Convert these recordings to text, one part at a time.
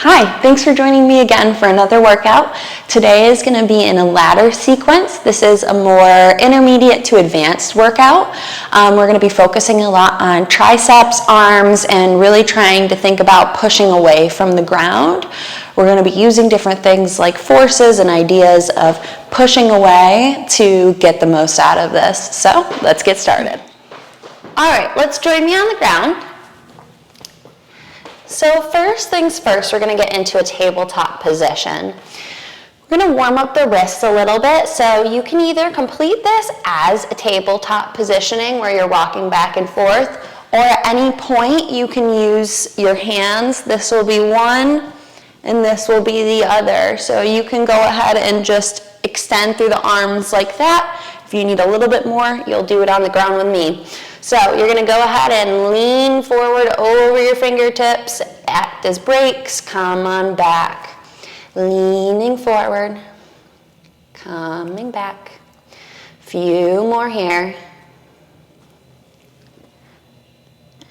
Hi, thanks for joining me again for another workout. Today is going to be in a ladder sequence. This is a more intermediate to advanced workout. We're going to be focusing a lot on triceps, arms, and really trying to think about pushing away from the ground. We're going to be using different things like forces and ideas of pushing away to get the most out of this. So let's get started. All right, let's join me on the ground. So first things first, we're going to get into a tabletop position. We're going to warm up the wrists a little bit, so you can either complete this as a tabletop positioning where you're rocking back and forth, or at any point you can use your hands. This will be one, and this will be the other. So you can go ahead and just extend through the arms like that. If you need a little bit more, you'll do it on the ground with me. So you're going to go ahead and lean forward over your fingertips, act as brakes, come on back. Leaning forward, coming back. Few more here.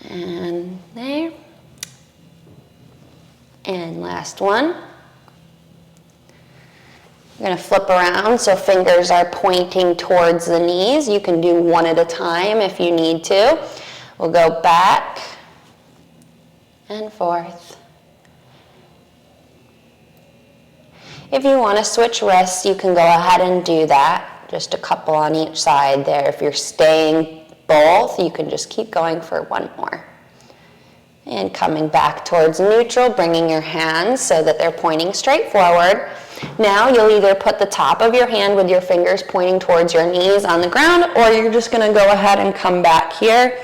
And there. And last one. You're going to flip around so fingers are pointing towards the knees. You can do one at a time if you need to. We'll go back and forth. If you want to switch wrists, you can go ahead and do that. Just a couple on each side there. If you're staying both, you can just keep going for one more. And coming back towards neutral, bringing your hands so that they're pointing straight forward. Now you'll either put the top of your hand with your fingers pointing towards your knees on the ground, or you're just going to go ahead and come back here,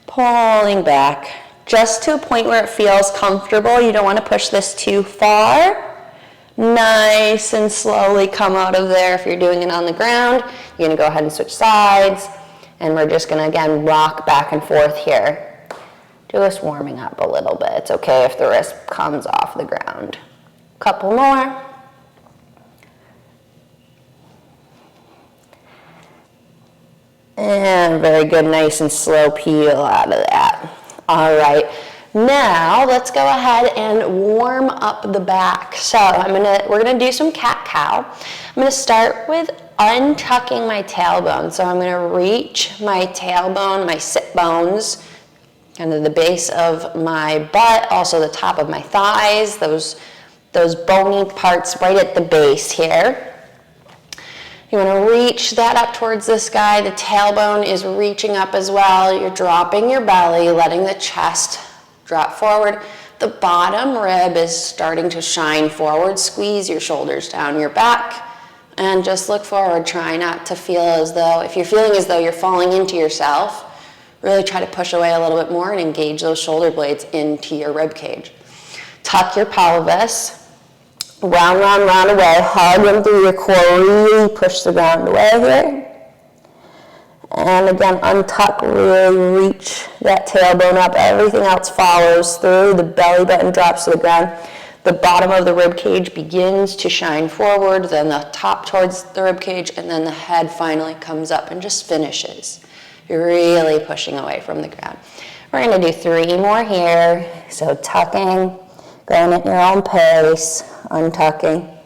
pulling back just to a point where it feels comfortable. You don't want to push this too far. Nice and slowly come out of there. If you're doing it on the ground, you're going to go ahead and switch sides, and we're just going to again rock back and forth here. Just warming up a little bit. It's okay if the wrist comes off the ground. Couple more. And very good, nice and slow peel out of that. All right, now let's go ahead and warm up the back. So we're gonna do some cat-cow. I'm gonna start with untucking my tailbone. So I'm gonna reach my tailbone, my sit bones, kind of the base of my butt, also the top of my thighs, those bony parts right at the base here. You want to reach that up towards the sky. The tailbone is reaching up as well. You're dropping your belly, letting the chest drop forward. The bottom rib is starting to shine forward. Squeeze your shoulders down your back and just look forward. Try not to feel as though, if you're feeling as though you're falling into yourself, really try to push away a little bit more and engage those shoulder blades into your rib cage. Tuck your pelvis. Round, round, round away. Hug them through your core. Really push the ground away here. And again, untuck, really reach that tailbone up. Everything else follows through. The belly button drops to the ground. The bottom of the rib cage begins to shine forward, then the top towards the rib cage, and then the head finally comes up and just finishes. You're really pushing away from the ground. We're going to do 3 more here. So tucking, going at your own pace, untucking.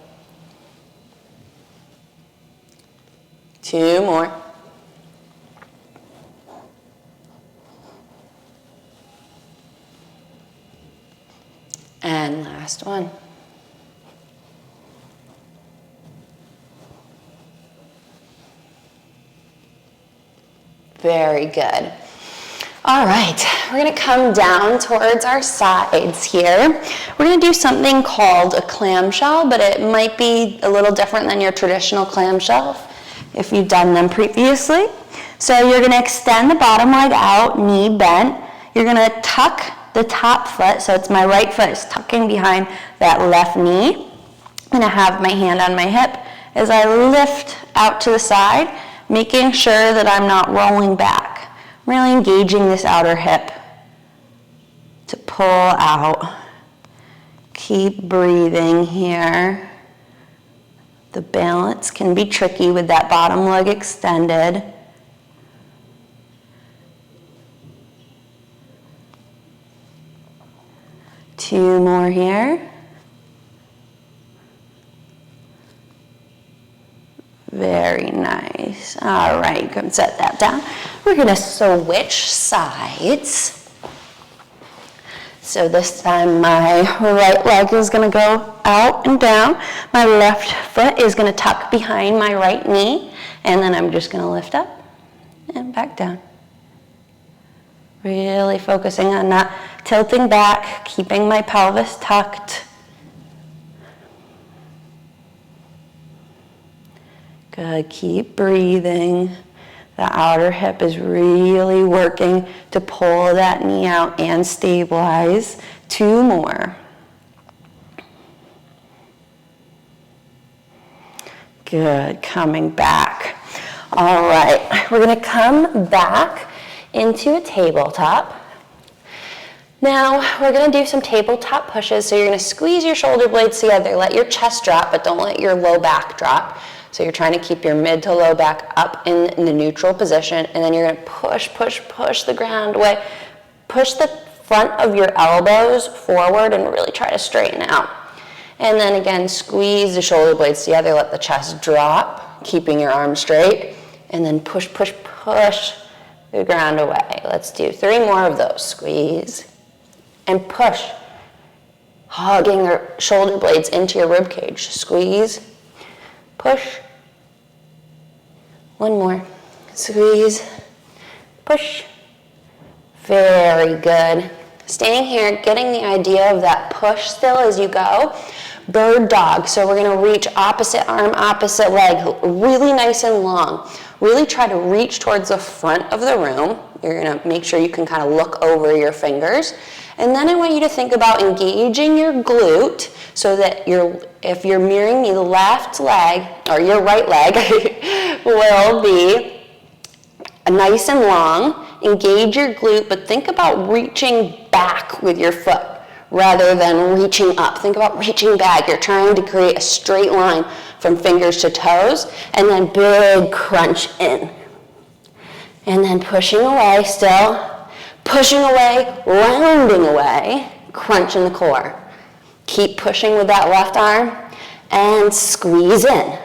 2 more. And last one. Very good. All right, we're going to come down towards our sides here. We're going to do something called a clamshell, but it might be a little different than your traditional clamshell if you've done them previously. So you're going to extend the bottom leg out, knee bent. You're going to tuck the top foot, so it's my right foot is tucking behind that left knee. I'm going to have my hand on my hip as I lift out to the side, making sure that I'm not rolling back. Really engaging this outer hip to pull out. Keep breathing here. The balance can be tricky with that bottom leg extended. 2 more here. Very nice. All right, go and set that down. We're gonna switch sides. So this time my right leg is gonna go out and down. My left foot is gonna tuck behind my right knee, and then I'm just gonna lift up and back down. Really focusing on not tilting back, keeping my pelvis tucked. Good, keep breathing. The outer hip is really working to pull that knee out and stabilize. 2 more. Good, coming back. All right, we're gonna come back into a tabletop. Now, we're gonna do some tabletop pushes. So you're gonna squeeze your shoulder blades together, let your chest drop, but don't let your low back drop. So you're trying to keep your mid to low back up in the neutral position, and then you're gonna push, push, push the ground away. Push the front of your elbows forward and really try to straighten out. And then again, squeeze the shoulder blades together, let the chest drop, keeping your arms straight, and then push, push, push the ground away. Let's do 3 more of those. Squeeze and push, hugging the shoulder blades into your rib cage. Squeeze, push. 1 more. Squeeze, push. Very good. Staying here, getting the idea of that push still as you go. Bird dog. So we're gonna reach opposite arm, opposite leg, really nice and long. Really try to reach towards the front of the room. You're gonna make sure you can kind of look over your fingers. And then I want you to think about engaging your glute so that if you're mirroring me, the left leg, or your right leg, will be nice and long. Engage your glute, but think about reaching back with your foot rather than reaching up. Think about reaching back. You're trying to create a straight line from fingers to toes, and then big crunch in. And then pushing away still. Pushing away, rounding away, crunch in the core. Keep pushing with that left arm and squeeze in.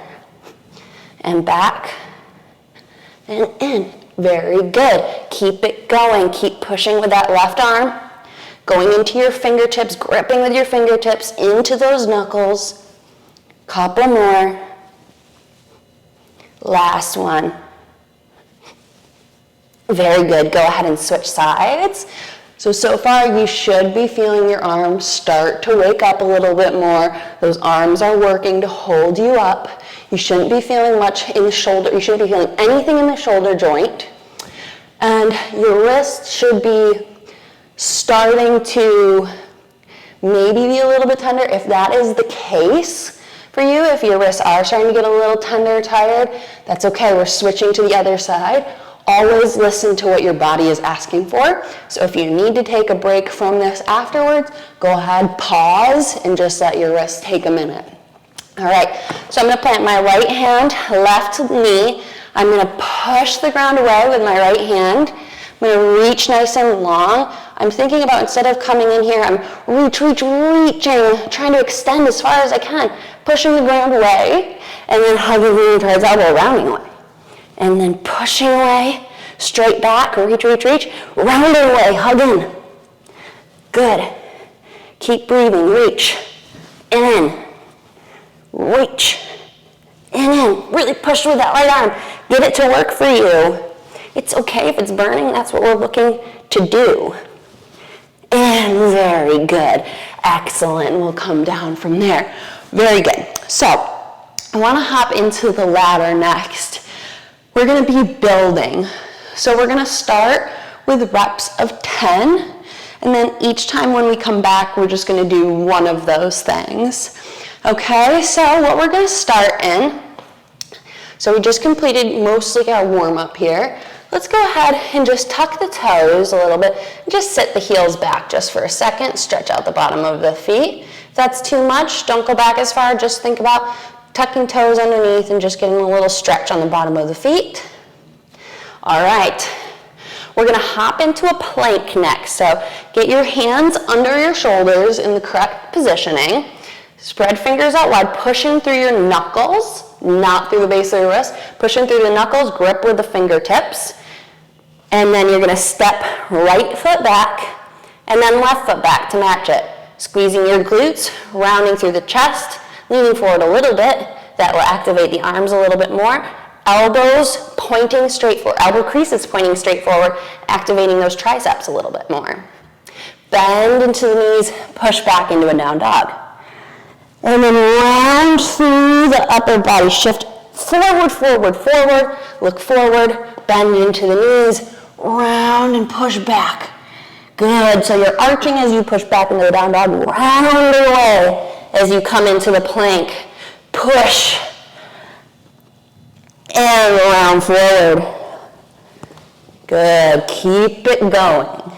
And back and in. Very good. Keep it going. Keep pushing with that left arm. Going into your fingertips, gripping with your fingertips into those knuckles. Couple more. Last one. Very good. Go ahead and switch sides. So far you should be feeling your arms start to wake up a little bit more. Those arms are working to hold you up. You shouldn't be feeling much in the shoulder. You shouldn't be feeling anything in the shoulder joint. And your wrist should be starting to maybe be a little bit tender. If that is the case for you, if your wrists are starting to get a little tender or tired, that's okay. We're switching to the other side. Always listen to what your body is asking for. So if you need to take a break from this afterwards, go ahead, pause, and just let your wrist take a minute. All right, so I'm gonna plant my right hand, left knee. I'm gonna push the ground away with my right hand. I'm gonna reach nice and long. I'm thinking about, instead of coming in here, I'm reaching, trying to extend as far as I can, pushing the ground away, and then hugging the knee towards elbow, rounding away. And then pushing away, straight back, reach, rounding away, hug in. Good. Keep breathing, reach, in, reach, and in. Really push with that right arm. Get it to work for you. It's okay if it's burning, that's what we're looking to do. And very good. Excellent. We'll come down from there. Very good. So, I wanna hop into the ladder next. We're gonna be building. So we're gonna start with reps of 10, and then each time when we come back, we're just gonna do one of those things. Okay, so what we're gonna start in, so we just completed mostly our warm up here. Let's go ahead and just tuck the toes a little bit, and just sit the heels back just for a second, stretch out the bottom of the feet. If that's too much, don't go back as far, just think about tucking toes underneath and just getting a little stretch on the bottom of the feet. All right, we're gonna hop into a plank next. So get your hands under your shoulders in the correct positioning. Spread fingers out wide, pushing through your knuckles. not through the base of your wrist. Pushing through the knuckles, grip with the fingertips. And then you're gonna step right foot back and then left foot back to match it. Squeezing your glutes, rounding through the chest, leaning forward a little bit. That will activate the arms a little bit more. Elbows pointing straight forward, elbow creases pointing straight forward, activating those triceps a little bit more. Bend into the knees, push back into a down dog. And then round through the upper body, shift forward, forward, forward, look forward, bend into the knees, round and push back. Good, so you're arching as you push back into the down dog, round away as you come into the plank. Push, and round forward. Good, keep it going.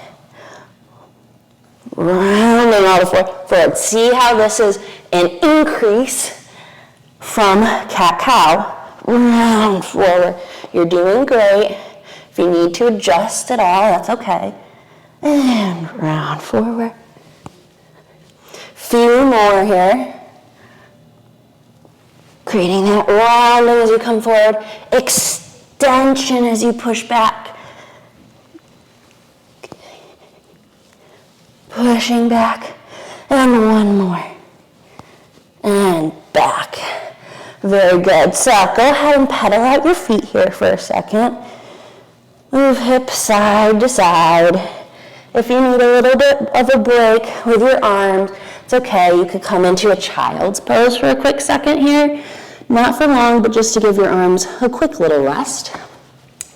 Rounding all the way forward. See how this is an increase from cat-cow. Round forward. You're doing great. If you need to adjust at all, that's okay. And round forward. Few more here. Creating that rounding as you come forward. Extension as you push back. Pushing back, and one more, and back. Very good. So go ahead and pedal out your feet here for a second. Move hips side to side. If you need a little bit of a break with your arms, it's okay. You could come into a child's pose for a quick second here. Not for long, but just to give your arms a quick little rest.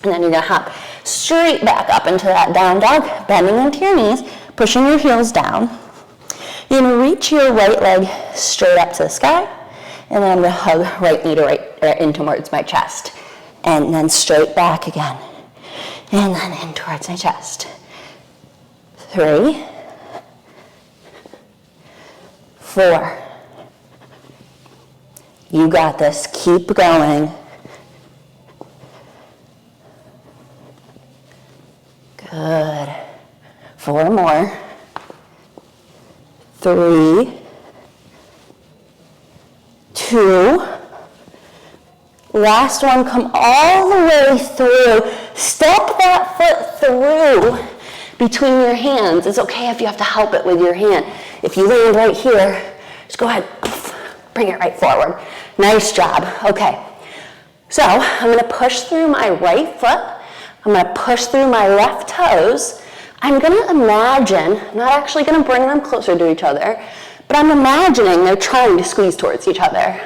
And then you're gonna hop straight back up into that down dog, bending into your knees, pushing your heels down. You're gonna reach your right leg straight up to the sky, and then I'm gonna hug right knee to right in towards my chest. And then straight back again. And then in towards my chest. 3, 4. You got this, keep going. Good. 4 more. 3, 2. Last one, come all the way through. Step that foot through between your hands. It's okay if you have to help it with your hand. If you land right here, just go ahead, bring it right forward. Nice job. Okay. So I'm going to push through my right foot. I'm going to push through my left toes. I'm going to imagine, not actually going to bring them closer to each other, but I'm imagining they're trying to squeeze towards each other.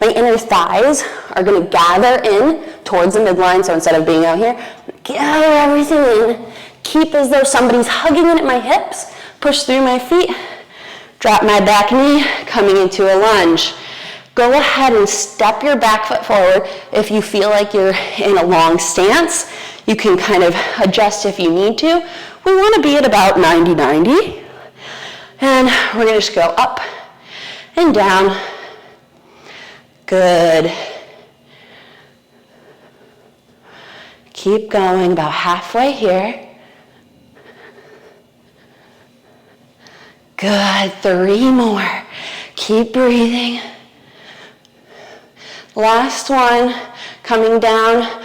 My inner thighs are going to gather in towards the midline, so instead of being out here, gather everything in, keep as though somebody's hugging in at my hips, push through my feet, drop my back knee, coming into a lunge. Go ahead and step your back foot forward. If you feel like you're in a long stance, you can kind of adjust if you need to. We want to be at about 90-90. And we're going to just go up and down. Good. Keep going, about halfway here. Good, 3 more. Keep breathing. Last one, coming down,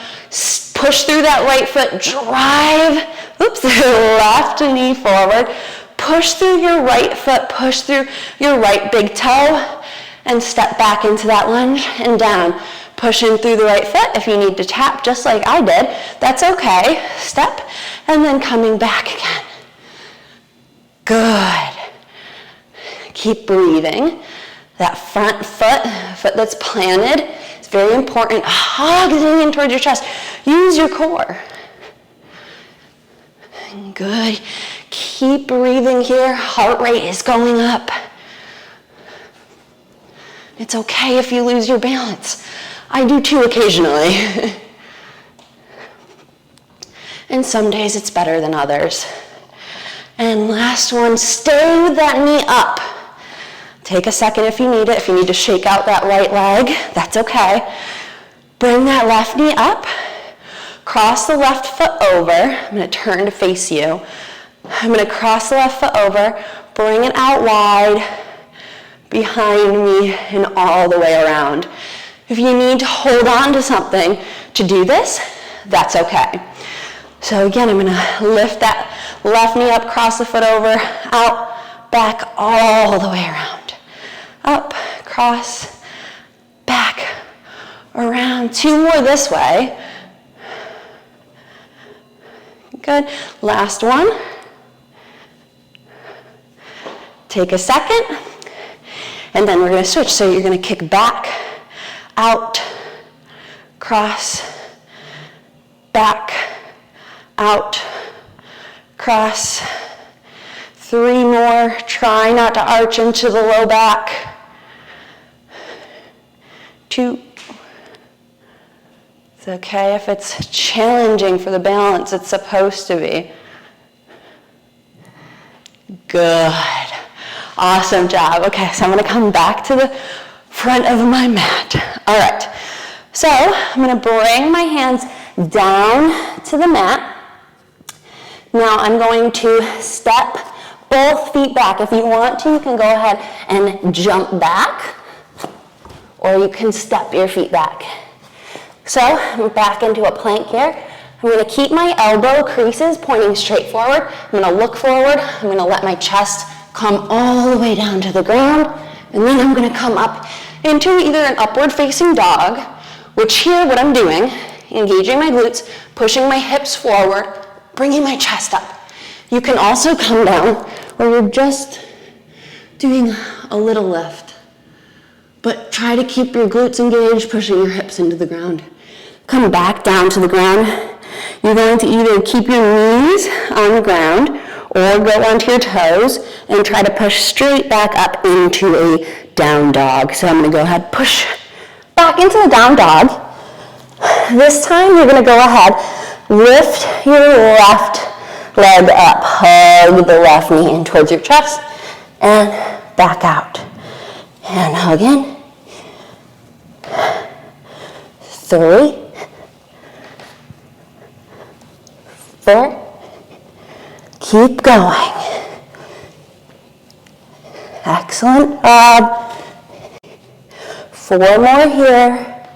push through that right foot, drive, left knee forward, push through your right foot, push through your right big toe, and step back into that lunge and down. Pushing through the right foot. If you need to tap just like I did, that's okay. Step, and then coming back again. Good. Keep breathing. That front foot that's planted, is very important. Hugging in towards your chest. Use your core. Good. Keep breathing here. Heart rate is going up. It's okay if you lose your balance. I do too occasionally. And some days it's better than others. And last one, stay with that knee up. Take a second if you need it. If you need to shake out that right leg, that's okay. Bring that left knee up. Cross the left foot over. I'm going to turn to face you. I'm going to cross the left foot over, bring it out wide behind me and all the way around. If you need to hold on to something to do this, that's okay. So again, I'm gonna lift that left knee up, cross the foot over, out, back, all the way around. Up, cross, back, around. 2 more this way. Good. Last one. Take a second, and then we're going to switch. So you're going to kick back, out, cross, back, out, cross. 3 more. Try not to arch into the low back. 2. It's okay if it's challenging for the balance. It's supposed to be. Good. Awesome job. Okay, so I'm going to come back to the front of my mat. All right. So I'm going to bring my hands down to the mat. Now I'm going to step both feet back. If you want to, you can go ahead and jump back, or you can step your feet back. So I'm back into a plank here. I'm going to keep my elbow creases pointing straight forward. I'm going to look forward. I'm going to let my chest come all the way down to the ground, and then I'm going to come up into either an upward facing dog, which here what I'm doing, engaging my glutes, pushing my hips forward, bringing my chest up. You can also come down where you're just doing a little lift, but try to keep your glutes engaged, pushing your hips into the ground. Come back down to the ground. You're going to either keep your knees on the ground or go onto your toes and try to push straight back up into a down dog. So I'm going to go ahead, push back into the down dog. This time you're going to go ahead, lift your left leg up, hug the left knee in towards your chest, and back out. And hug in. 3, 4, keep going. Excellent job. 4 more here.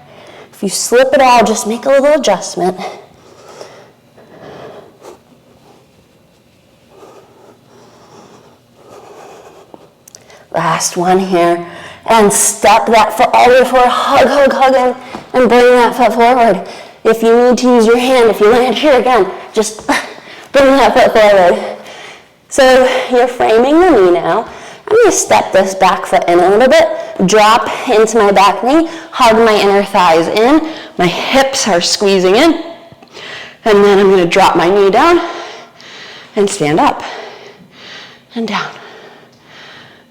If you slip at all, just make a little adjustment. Last one here. And step that foot all the way forward. Hug, hug, hug in, and bring that foot forward. If you need to use your hand, if you land here again, just bring that foot forward. So you're framing the knee now. I'm going to step this back foot in a little bit, drop into my back knee, hug my inner thighs in, my hips are squeezing in, and then I'm going to drop my knee down and stand up and down.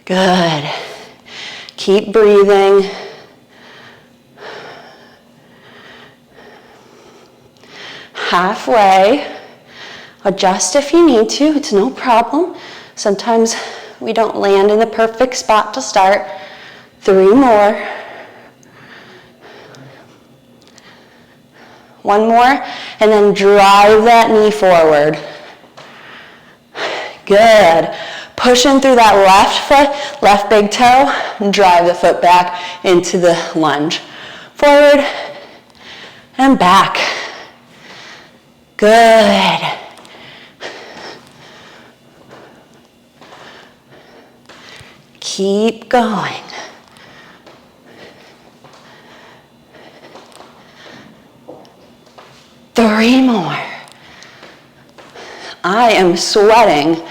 Good. Keep breathing. Halfway. Adjust if you need to, it's no problem. Sometimes we don't land in the perfect spot to start. 3 more. 1 more, and then drive that knee forward. Good. Pushing through that left foot, left big toe, and drive the foot back into the lunge. Forward and back. Good. Keep going. Three more. I am sweating.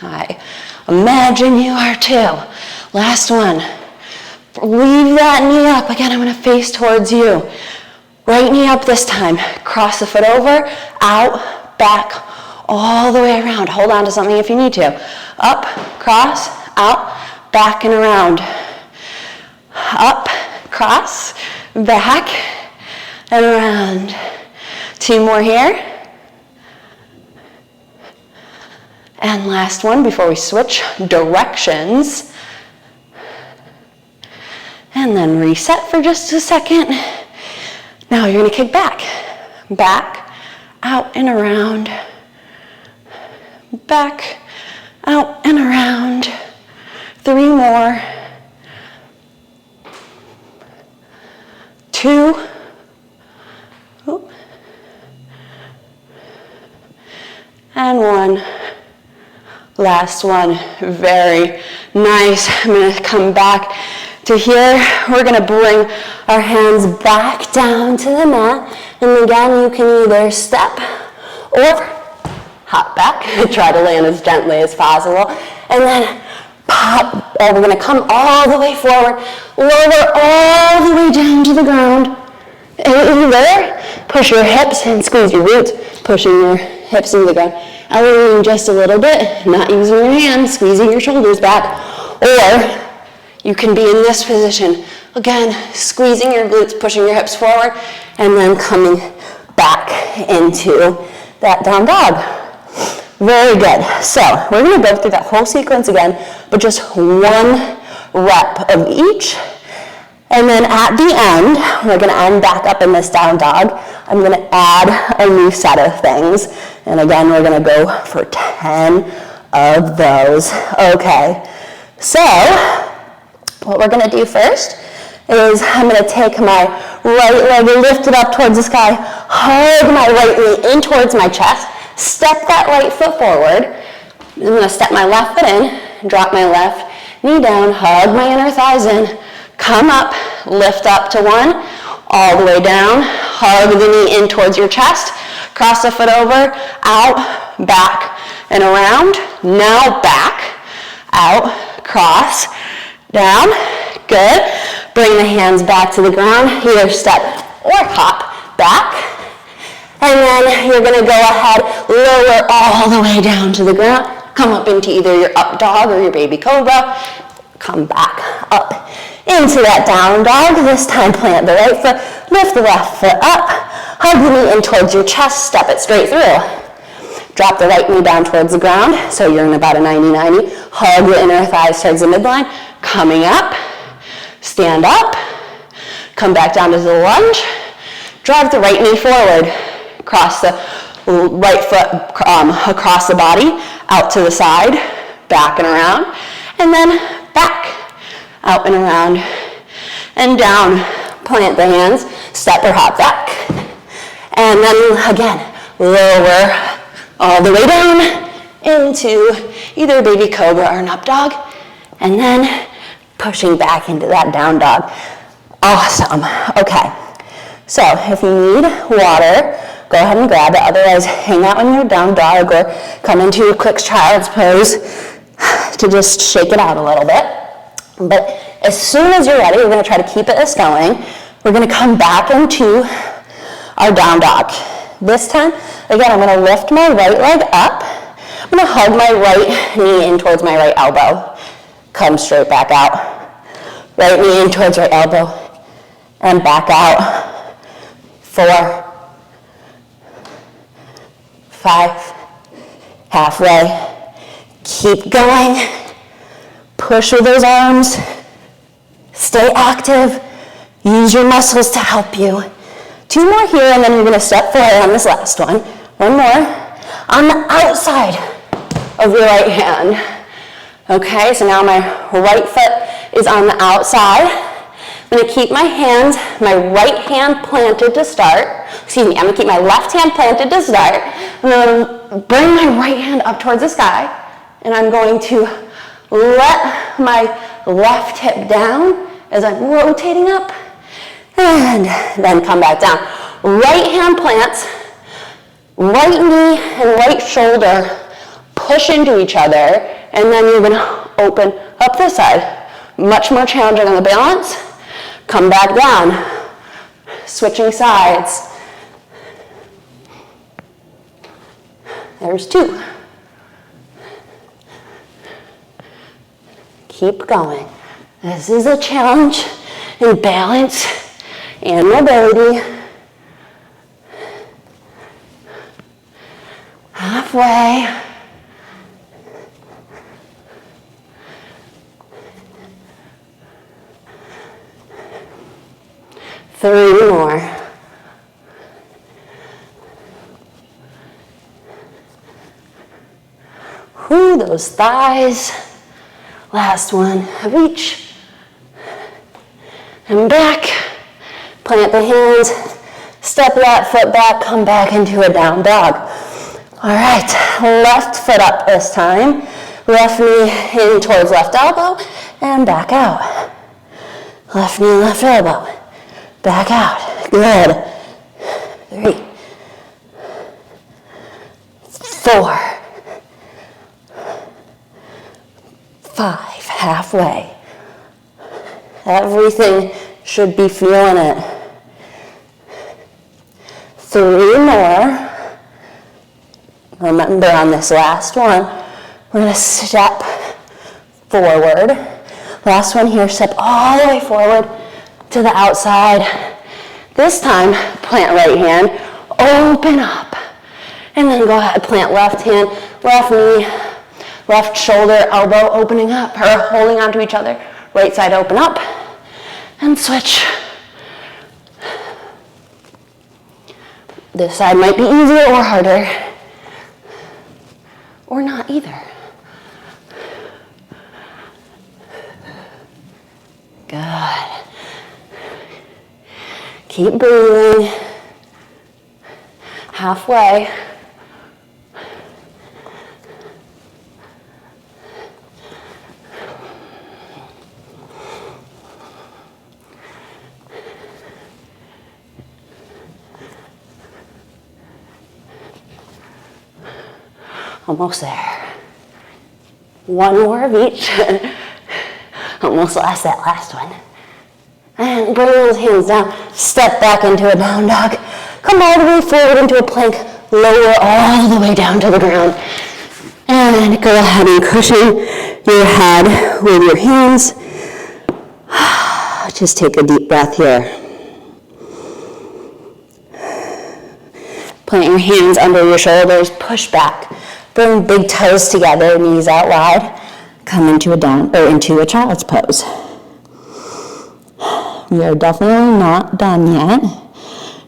I imagine you are too. Last one. Leave that knee up. Again, I'm going to face towards you. Right knee up this time. Cross the foot over, out, back, all the way around. Hold on to something if you need to. Up, cross, out, back and around. Up, cross, back, and around. 2 more here. And last one before we switch directions. And then reset for just a second. Now you're going to kick back. Back, out and around. Back, out and around. 3 more. 2, and 1. Last one, very nice. I'm gonna come back to here. We're gonna bring our hands back down to the mat. And again, you can either step or hop back. Try to land as gently as possible. And then pop, and we're gonna come all the way forward, lower all the way down to the ground. And either push your hips and squeeze your glutes, pushing your hips into the ground. Elevating just a little bit, not using your hands, squeezing your shoulders back. Or you can be in this position. Again, squeezing your glutes, pushing your hips forward, and then coming back into that down dog. Very good. So we're gonna go through that whole sequence again, but just 1 rep of each. And then at the end, we're gonna end back up in this down dog. I'm gonna add a new set of things. And again, we're gonna go for 10 of those. Okay, so what we're gonna do first is I'm gonna take my right leg, lift it up towards the sky, hug my right knee in towards my chest, step that right foot forward. I'm gonna step my left foot in, drop my left knee down, hug my inner thighs in, come up, lift up to 1, all the way down, hug the knee in towards your chest, cross the foot over, out, back, and around. Now back, out, cross, down, good. Bring the hands back to the ground, either step or hop back. And then you're gonna go ahead, lower all the way down to the ground, come up into either your up dog or your baby cobra, come back up into that down dog. This time plant the right foot, lift the left foot up, hug the knee in towards your chest, step it straight through. Drop the right knee down towards the ground, so you're in about a 90-90. Hug the inner thighs towards the midline, coming up, stand up, come back down to the lunge, drive the right knee forward, cross the right foot across the body, out to the side, back and around, and then back, out and around, and down. Plant the hands, step or hop back, and then again, lower all the way down into either baby cobra or an up dog, and then pushing back into that down dog. Awesome. Okay, so if you need water, go ahead and grab it. Otherwise, hang out in your down dog or come into a quick child's pose to just shake it out a little bit. But as soon as you're ready, we're going to try to keep this going. We're going to come back into our down dog. This time, again, I'm going to lift my right leg up. I'm going to hug my right knee in towards my right elbow. Come straight back out. Right knee in towards right elbow. And back out. 4, 5, halfway. Keep going. Push with those arms. Stay active. Use your muscles to help you. 2 more here, and then you're going to step forward on this last one. 1 more. On the outside of your right hand. Okay, so now my right foot is on the outside. I'm going to keep my hands, my right hand planted to start. Excuse me, I'm going to keep my left hand planted to start. I'm going to bring my right hand up towards the sky, and I'm going to let my left hip down as I'm rotating up, and then come back down. Right hand plants, right knee and right shoulder push into each other, and then you're gonna open up this side. Much more challenging on the balance. Come back down. Switching sides. There's 2. Keep going. This is a challenge in balance and mobility. Halfway. Three more. Whoo, those thighs. Last one of each. And back. Plant the hands, step that foot back, come back into a down dog. All right, left foot up this time. Left knee in towards left elbow and back out. Left knee, left elbow, back out. Good. 3, 4, 5, halfway. Everything should be feeling it. 3 more. Remember on this last one, we're going to step forward. Last one here, step all the way forward to the outside. This time, plant right hand, open up. And then go ahead, plant left hand, left knee, left shoulder, elbow opening up, or holding onto each other. Right side open up, and switch. This side might be easier or harder, or not either. Good. Keep breathing. Halfway. Almost there. One more of each. Almost lost that last one. And bring those hands down. Step back into a down dog. Come all the way forward into a plank. Lower all the way down to the ground. And go ahead and cushion your head with your hands. Just take a deep breath here. Plant your hands under your shoulders. Push back. Bring big toes together, knees out wide. Come into a child's pose. We are definitely not done yet.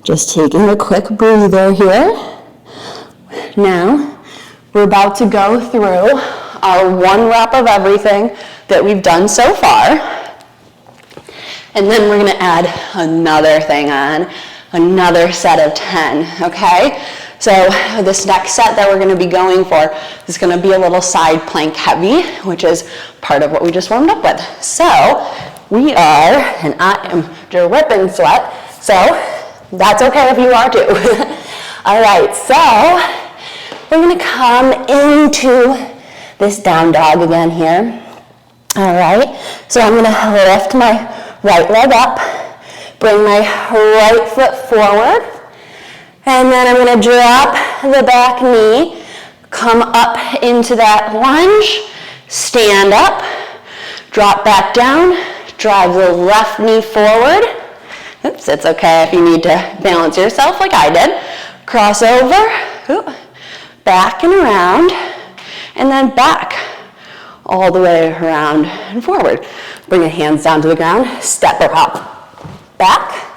Just taking a quick breather here. Now, we're about to go through our 1 rep of everything that we've done so far. And then we're gonna add another thing on, another set of 10, okay? So this next set that we're going to be going for is going to be a little side plank heavy, which is part of what we just warmed up with. So we are, and I am dripping sweat, so that's okay if you are too. All right, so we're going to come into this down dog again here. All right, so I'm going to lift my right leg up, bring my right foot forward, and then I'm going to drop the back knee, come up into that lunge, stand up, drop back down, drive the left knee forward. Oops, it's okay if you need to balance yourself like I did. Cross over, back and around, and then back all the way around and forward. Bring the hands down to the ground, step or hop back.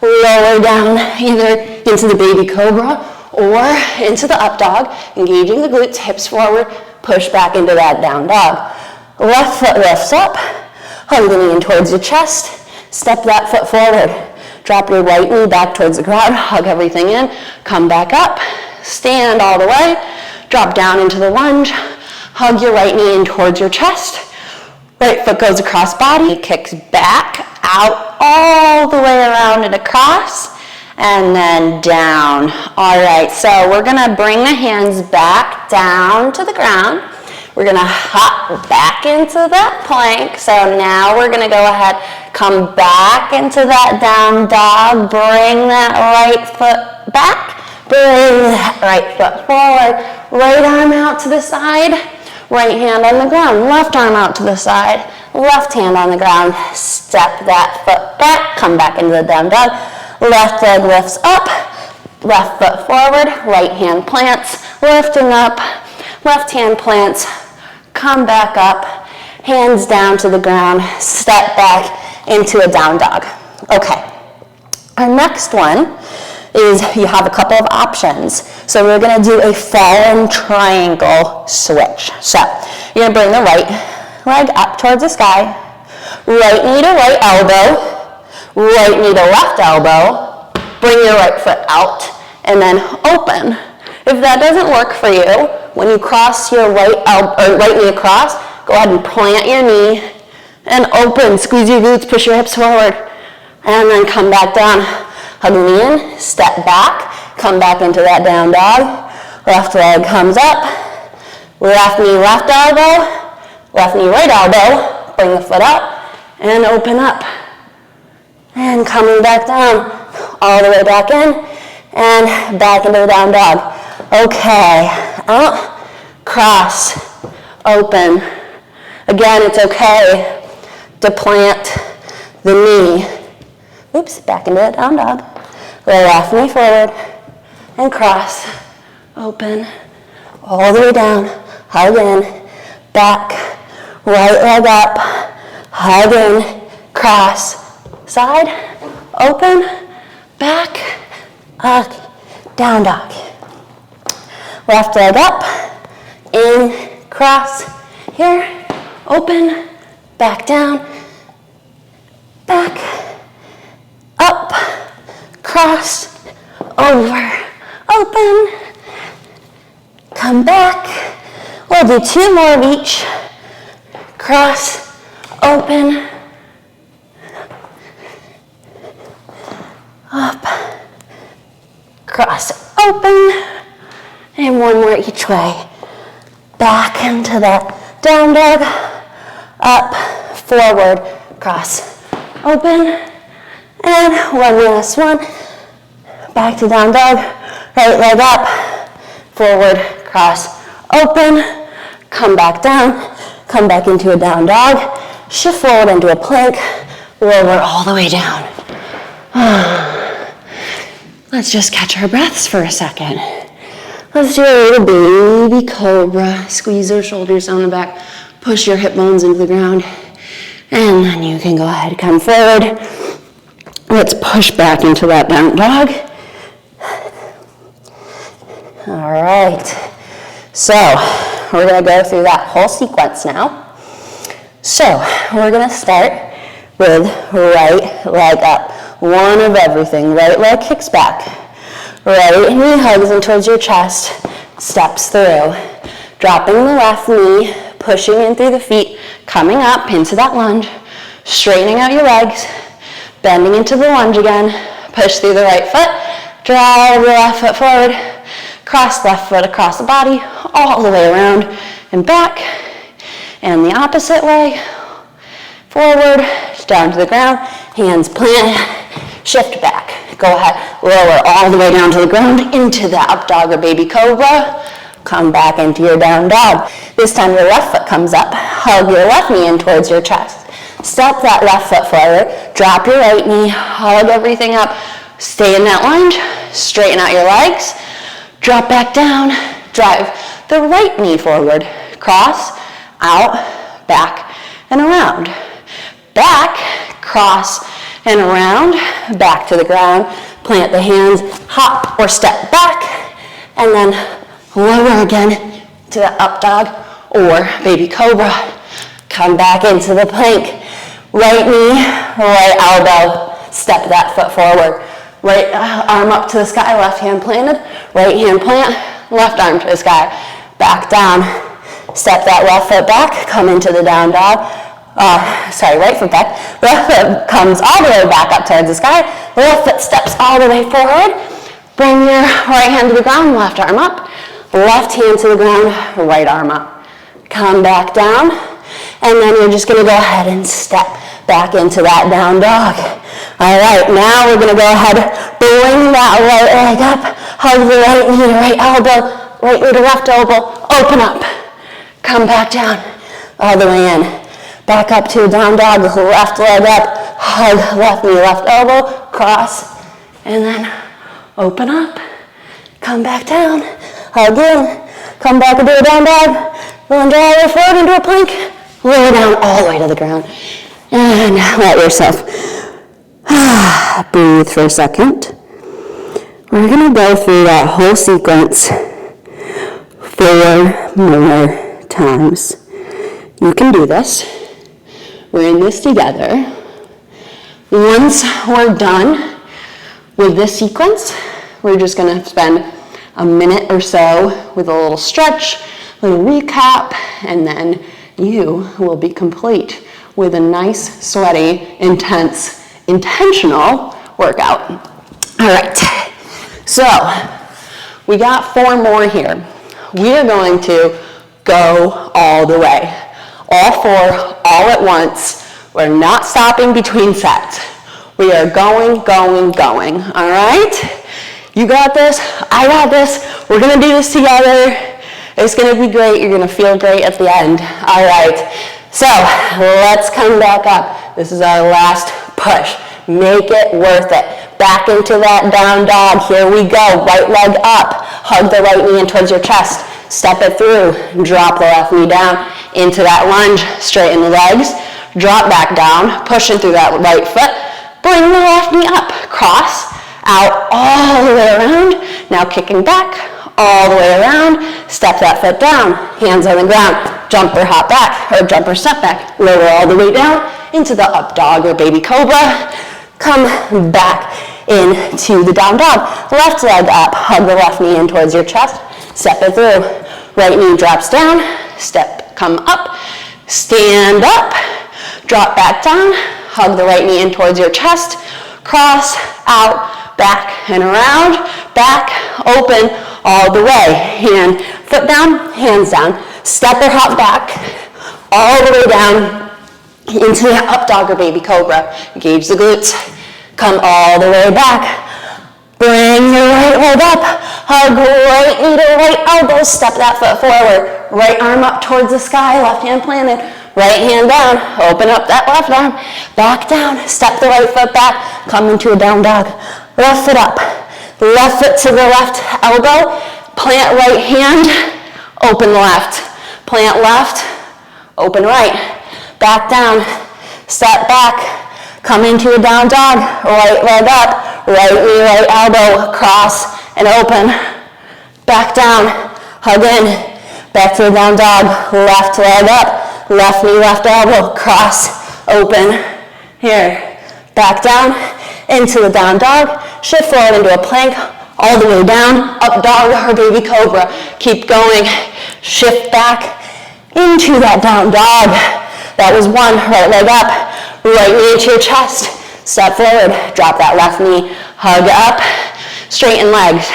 Lower down either into the baby cobra or into the up dog, engaging the glutes, hips forward, push back into that down dog. Left foot lifts up, hug the knee in towards your chest, step that foot forward. Drop your right knee back towards the ground, hug everything in, come back up, stand all the way, drop down into the lunge, hug your right knee in towards your chest, right foot goes across body, kicks back, out all the way around and across, and then down. All right, so we're gonna bring the hands back down to the ground. We're gonna hop back into that plank. So now we're gonna go ahead, come back into that down dog, bring that right foot back, bring that right foot forward, right arm out to the side, right hand on the ground, left arm out to the side, left hand on the ground, step that foot back, come back into the down dog, left leg lifts up, left foot forward, right hand plants, lifting up, left hand plants, come back up, hands down to the ground, step back into a down dog. Okay, our next one is you have a couple of options. So we're gonna do a fallen triangle switch. So you're gonna bring the right leg up towards the sky, right knee to right elbow, right knee to left elbow, bring your right foot out, and then open. If that doesn't work for you, when you cross your right knee across, go ahead and plant your knee and open. Squeeze your glutes, push your hips forward, and then come back down. Hug the knee in, step back, come back into that down dog. Left leg comes up, left knee, left elbow, left knee, right elbow, bring the foot up, and open up. And coming back down, all the way back in, and back into the down dog. Okay, out, cross, open. Again, it's okay to plant the knee. Oops, back into that down dog. Left knee forward, and cross, open, all the way down, hug in, back, right leg up, hug in, cross, side, open, back, up, down dog. Left leg up, in, cross, here, open, back down, back, up, cross, over, open, come back. We'll do 2 more of each. Cross, open, up, cross, open, and 1 more each way. Back into that down dog, up, forward, cross, open, and 1 last one. Back to down dog, right leg up, forward, cross, open, come back down, come back into a down dog, shift forward into a plank, lower all the way down. Let's just catch our breaths for a second. Let's do a little baby cobra. Squeeze those shoulders down the back, push your hip bones into the ground, and then you can go ahead and come forward. Let's push back into that down dog. All right, so we're gonna go through that whole sequence now. So we're gonna start with right leg up. 1 of everything. Right leg kicks back. Right knee hugs in towards your chest, steps through. Dropping the left knee, pushing in through the feet, coming up into that lunge, straightening out your legs, bending into the lunge again, push through the right foot, drive the left foot forward, cross left foot across the body, all the way around and back, and the opposite way, forward, down to the ground, hands plant, shift back. Go ahead, lower all the way down to the ground, into the up dog or baby cobra, come back into your down dog. This time your left foot comes up, hug your left knee in towards your chest. Step that left foot forward, drop your right knee, hug everything up, stay in that lunge, straighten out your legs, drop back down, drive the right knee forward, cross, out, back, and around. Back, cross, and around, back to the ground, plant the hands, hop or step back, and then lower again to the up dog or baby cobra. Come back into the plank. Right knee, right elbow, step that foot forward. Right arm up to the sky, left hand planted, right hand plant, left arm to the sky. Back down, step that left foot back, come into the down dog. Right foot back. Left foot comes all the way back up towards the sky. Left foot steps all the way forward. Bring your right hand to the ground, left arm up. Left hand to the ground, right arm up. Come back down, and then you're just gonna go ahead and step back into that down dog. All right, now we're gonna go ahead, bring that right leg up, hug the right knee to right elbow, right knee to left elbow, open up. Come back down, all the way in. Back up to a down dog, left leg up, hug left knee, left elbow, cross, and then open up. Come back down, hug in, come back into a down dog, lunge all the way forward into a plank, lower down all the way to the ground, and let yourself breathe for a second. We're gonna go through that whole sequence 4 more times. You can do this. We're in this together. Once we're done with this sequence, we're just gonna spend a minute or so with a little stretch, a little recap, and then you will be complete with a nice, sweaty, intense, intentional workout. All right, so we got 4 more here. We are going to go all the way. All 4, all at once. We're not stopping between sets. We are going, all right? You got this, I got this. We're gonna do this together. It's gonna be great. You're gonna feel great at the end. All right, so let's come back up. This is our last push. Make it worth it. Back into that down dog. Here we go. Right leg up. Hug the right knee in towards your chest. Step it through. Drop the left knee down into that lunge. Straighten the legs. Drop back down. Pushing through that right foot. Bring the left knee up. Cross out all the way around. Now kicking back all the way around. Step that foot down. Hands on the ground. Jumper hop back or jumper step back. Lower all the way down into the up dog or baby cobra. Come back into the down dog. Left leg up. Hug the left knee in towards your chest. Step it through. Right knee drops down. Step, come up. Stand up. Drop back down. Hug the right knee in towards your chest. Cross out, back and around. Back, open all the way. Hand, foot down, hands down. Step or hop back all the way down into the up dog or baby cobra. Engage the glutes. Come all the way back. Bring your right leg up. Hug right knee to right elbow. Step that foot forward. Right arm up towards the sky. Left hand planted. Right hand down. Open up that left arm. Back down. Step the right foot back. Come into a down dog. Left foot up. Left foot to the left elbow. Plant right hand. Open left. Plant left. Open right. Back down, step back, come into a down dog, right leg up, right knee, right elbow, cross and open. Back down, hug in, back to the down dog, left leg up, left knee, left elbow, cross, open. Here, back down, into the down dog, shift forward into a plank, all the way down, up dog or baby cobra. Keep going, shift back into that down dog. That was 1, right leg up, right knee into your chest. Step forward, drop that left knee, hug up, straighten legs.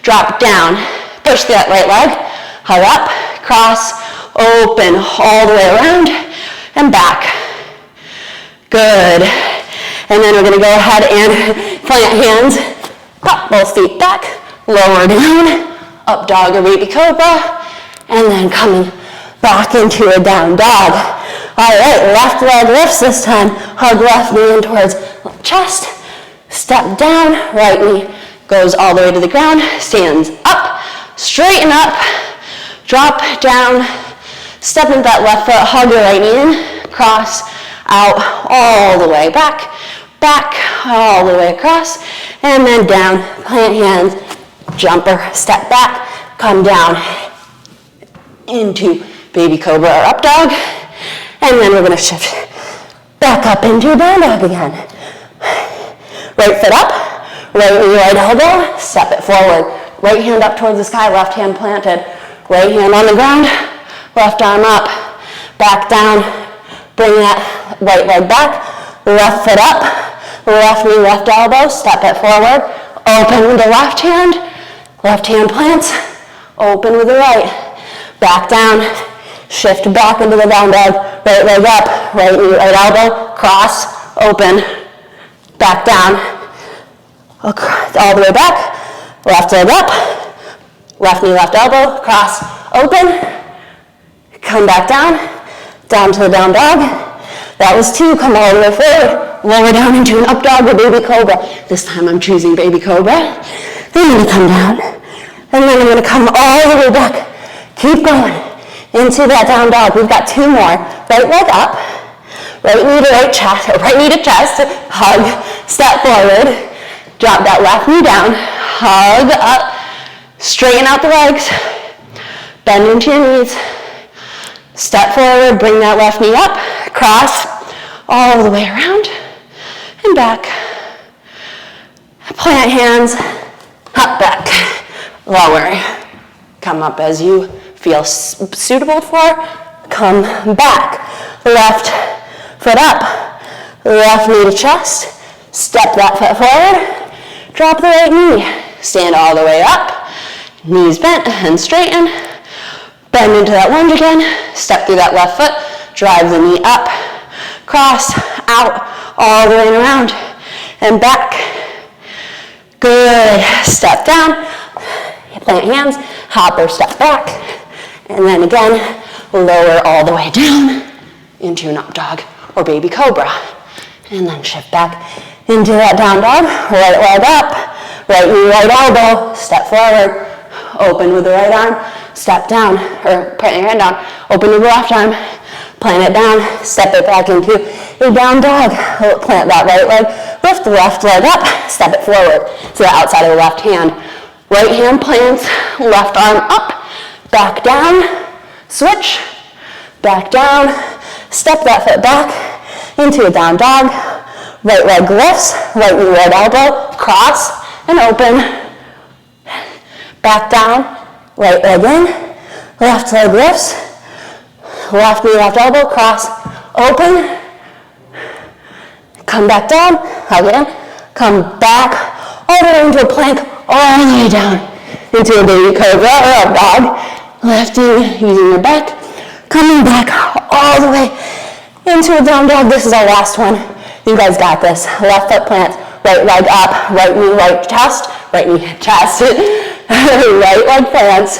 Drop down, push that right leg, hug up, cross, open all the way around and back. Good. And then we're gonna go ahead and plant hands, pop both feet back, lower down, up dog or baby cobra, and then coming back into a down dog. All right, left leg lifts this time. Hug left knee in towards chest. Step down, right knee goes all the way to the ground. Stands up, straighten up, drop down. Step into that left foot, hug your right knee in. Cross out all the way back, back all the way across. And then down, plant hands, jumper, step back, come down into baby cobra or up dog. And then we're gonna shift back up into a down dog again. Right foot up, right knee, right elbow, step it forward. Right hand up towards the sky, left hand planted. Right hand on the ground, left arm up, back down. Bring that right leg back, left foot up, left knee, left elbow, step it forward. Open with the left hand plants, open with the right. Back down, shift back into the down dog, right leg up, right knee, right elbow, cross, open, back down, all the way back, left leg up, left knee, left elbow, cross, open, come back down to the down dog. That was 2, come all the way forward, lower down into an up dog or baby cobra. This time I'm choosing baby cobra. Then I'm gonna come down, and then I'm gonna come all the way back, keep going. Into that down dog. We've got 2 more. Right leg up, right knee to right chest, or right knee to chest, hug, step forward, drop that left knee down, hug up, straighten out the legs, bend into your knees, step forward, bring that left knee up, cross all the way around, and back. Plant hands, up, back, lower. Come up as you feel suitable for. Come back. Left foot up, left knee to chest. Step that foot forward. Drop the right knee. Stand all the way up. Knees bent and straighten. Bend into that lunge again. Step through that left foot. Drive the knee up. Cross, out, all the way around. And back. Good. Step down. Plant hands. Hop or step back. And then again, lower all the way down into an up dog or baby cobra. And then shift back into that down dog. Right leg up. Right knee, right elbow. Step forward. Open with the right arm. Step down, or put your hand down. Open with the left arm. Plant it down. Step it back into a down dog. Plant that right leg. Lift the left leg up. Step it forward to the outside of the left hand. Right hand plants. Left arm up. Back down. Switch. Back down. Step that foot back into a down dog. Right leg lifts. Right knee, right elbow. Cross and open. Back down, right leg in, left leg lifts, left knee, left elbow, cross, open, come back down, again, come back, all the way into a plank, all the way down, into a baby cobra or up dog, lifting, using your back, coming back all the way into a down dog. This is our last one. You guys got this. Left foot plants, right leg up, right knee, right chest, right knee, chest. Right leg plants,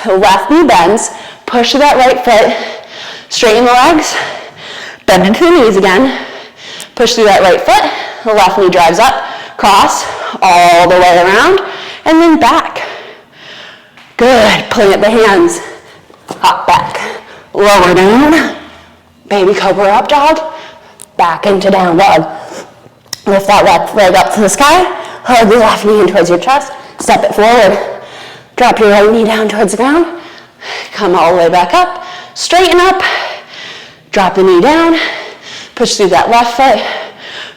left knee bends, push that right foot, straighten the legs, bend into the knees again, push through that right foot, the left knee drives up, cross, all the way around, and then back. Good, plant the hands, up, back, lower down, baby cobra up dog, back into down dog. Lift that left leg up to the sky, hug the left knee in towards your chest, step it forward, drop your right knee down towards the ground, come all the way back up, straighten up, drop the knee down, push through that left foot,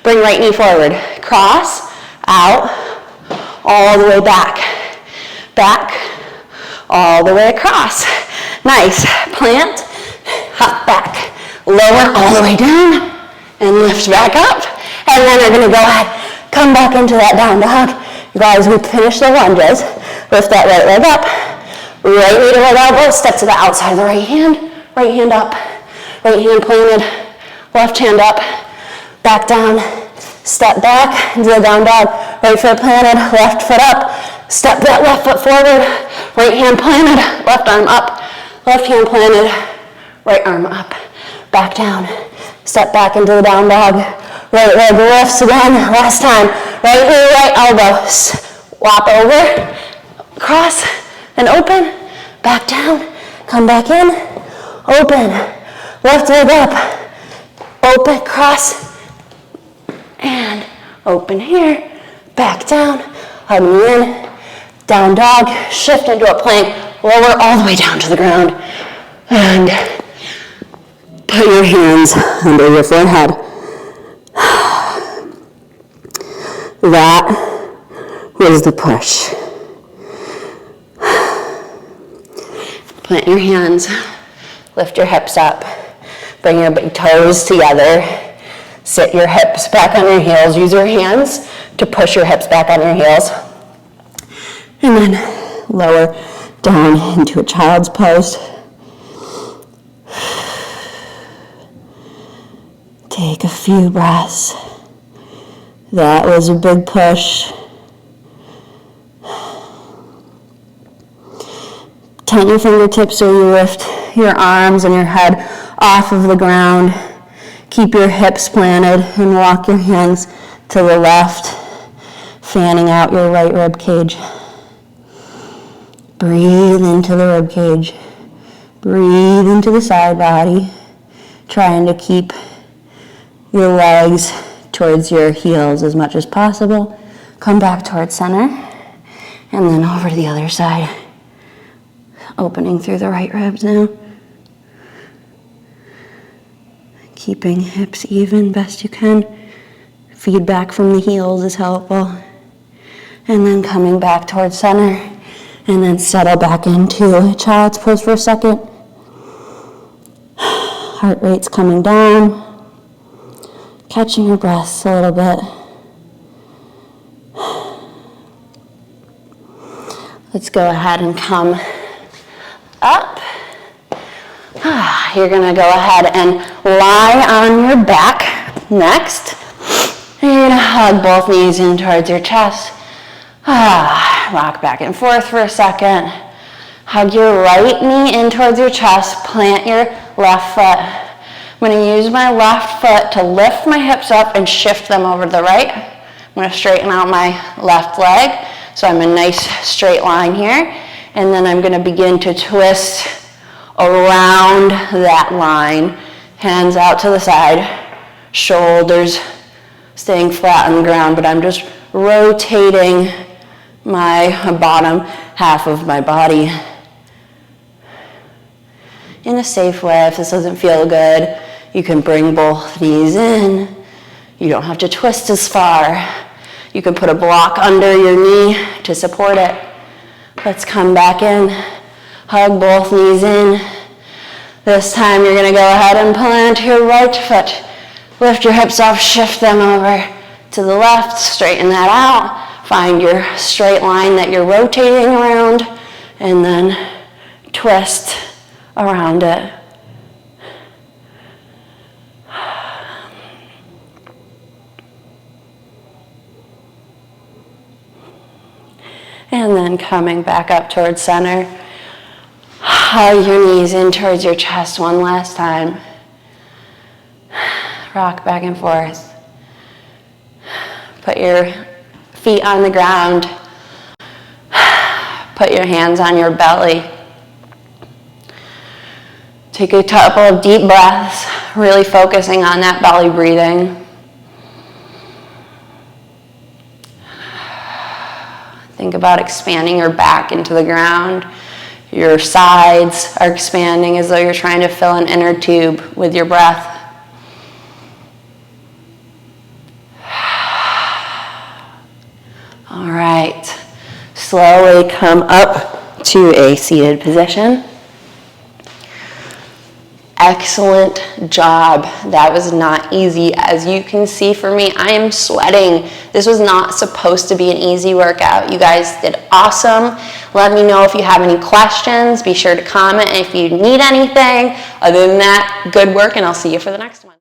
bring right knee forward, cross, out, all the way back, back, all the way across. Nice, plant, hop back, lower all the way down, and lift back up, and then we're gonna go ahead, come back into that down dog. Guys, we finish the lunges. Lift that right leg up. Right knee to right elbow. Step to the outside of the right hand. Right hand up. Right hand planted. Left hand up. Back down. Step back into the down dog. Right foot planted. Left foot up. Step that left foot forward. Right hand planted. Left arm up. Left hand planted. Right arm up. Back down. Step back into the down dog. Right leg lifts again. Last time. Right knee, right elbow. Swap over. Cross and open. Back down. Come back in. Open. Left leg up. Open. Cross. And open here. Back down. Hug me in. Down dog. Shift into a plank. Lower all the way down to the ground. And put your hands under your forehead. That was the push. Plant your hands, lift your hips up, bring your big toes together, sit your hips back on your heels, use your hands to push your hips back on your heels, and then lower down into a child's pose. Take a few breaths. That was a big push. Tent your fingertips so you lift your arms and your head off of the ground. Keep your hips planted and walk your hands to the left, fanning out your right rib cage. Breathe into the rib cage. Breathe into the side body, trying to keep your legs towards your heels as much as possible. Come back towards center, and then over to the other side. Opening through the right ribs now. Keeping hips even best you can. Feedback from the heels is helpful. And then coming back towards center, and then settle back into child's pose for a second. Heart rate's coming down. Catching your breaths a little bit. Let's go ahead and come up. You're gonna go ahead and lie on your back next. And you're gonna hug both knees in towards your chest. Rock back and forth for a second. Hug your right knee in towards your chest. Plant your left foot. I'm gonna use my left foot to lift my hips up and shift them over to the right. I'm gonna straighten out my left leg. So I'm a nice straight line here. And then I'm gonna begin to twist around that line. Hands out to the side. Shoulders staying flat on the ground, but I'm just rotating my bottom half of my body in a safe way. If this doesn't feel good, you can bring both knees in. You don't have to twist as far. You can put a block under your knee to support it. Let's come back in. Hug both knees in. This time you're gonna go ahead and plant your right foot. Lift your hips up, shift them over to the left, straighten that out. Find your straight line that you're rotating around, and then twist around it. And then coming back up towards center. Hug your knees in towards your chest one last time. Rock back and forth. Put your feet on the ground. Put your hands on your belly. Take a couple of deep breaths, really focusing on that belly breathing. Think about expanding your back into the ground. Your sides are expanding as though you're trying to fill an inner tube with your breath. All right, slowly come up to a seated position. Excellent job. That was not easy. As you can see for me, I am sweating. This was not supposed to be an easy workout. You guys did awesome. Let me know if you have any questions. Be sure to comment if you need anything. Other than that, good work, and I'll see you for the next one.